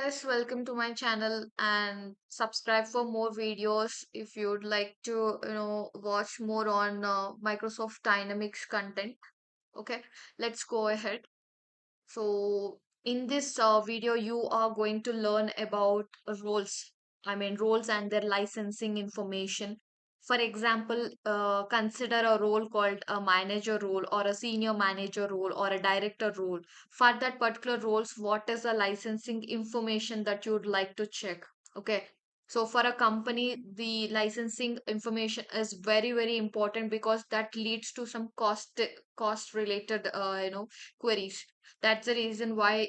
guys, welcome to my channel and subscribe for more videos if you'd like to, watch more on Microsoft Dynamics content. Okay, let's go ahead. So, in this video, you are going to learn about roles. Roles and their licensing information. For example, consider a role called a manager role or a senior manager role or a director role. For that particular roles, what is the licensing information that you would like to check? Okay. So for a company, the licensing information is very, very important because that leads to some cost related, queries. That's the reason why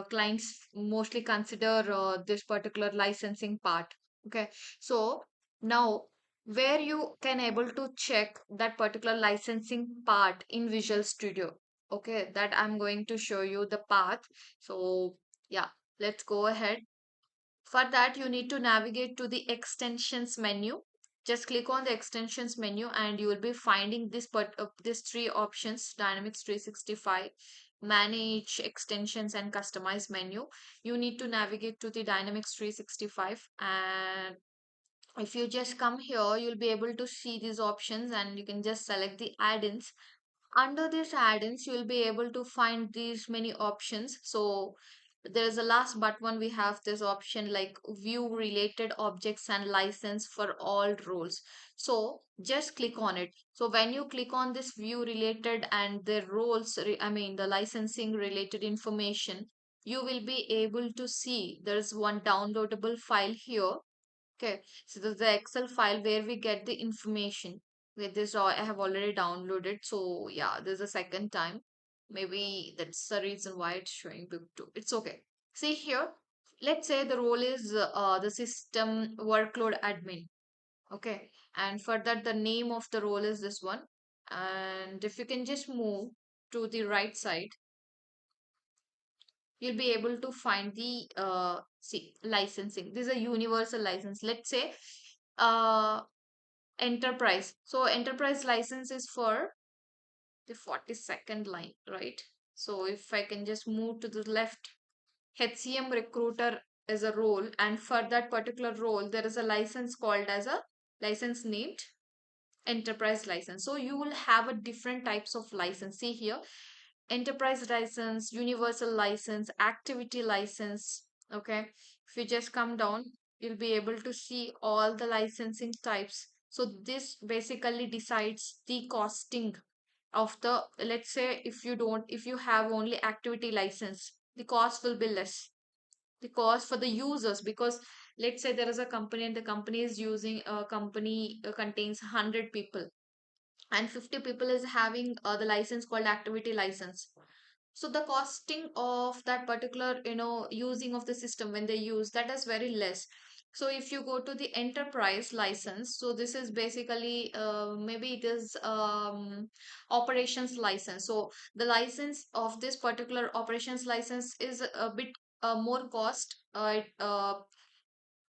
clients mostly consider this particular licensing part. Okay, so now where you can able to check that particular licensing part in Visual Studio. Okay, that I'm going to show you the path. So yeah, let's go ahead. For that, you need to navigate to the extensions menu. Just click on the extensions menu and you will be finding this three options: Dynamics 365, manage extensions and customize menu. You need to navigate to the Dynamics 365, and if you just come here, you'll be able to see these options and you can just select the add-ins. Under these add-ins, you'll be able to find these many options. So there is a last but one, we have this option like view related objects and license for all roles. So just click on it. So when you click on this view related and the the licensing related information, you will be able to see there's one downloadable file here. Okay, so this is the Excel file where we get the information. With this, I have already downloaded. So yeah, this is the second time. Maybe that's the reason why it's showing book two. It's okay. See here, let's say the role is the system workload admin. Okay, and for that, the name of the role is this one. And if you can just move to the right side, you'll be able to find the see licensing. This is a universal license. Let's say uh enterprise. So enterprise license is for the 42nd line, right? So if I can just move to the left, HCM recruiter is a role, and for that particular role there is a license called as a license named enterprise license. So you will have a different types of license. See here, enterprise license, universal license, activity license. Okay, if you just come down, you'll be able to see all the licensing types. So this basically decides the costing of the, let's say if you have only activity license, the cost will be less. The cost for the users, because let's say there is a company and the company is using a company contains 100 people and 50 people is having the license called activity license. So the costing of that particular using of the system when they use that is very less. So if you go to the enterprise license, so this is basically maybe it is operations license. So the license of this particular operations license is a bit more cost,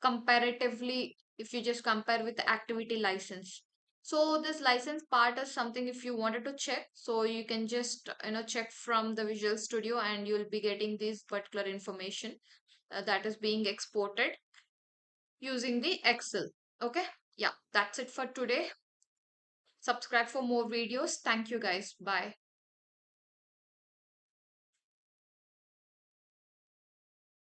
comparatively, if you just compare with the activity license. So this license part is something, if you wanted to check, so you can just check from the Visual Studio and you'll be getting this particular information that is being exported using the Excel. Okay, yeah, that's it for today. Subscribe for more videos. Thank you guys, bye.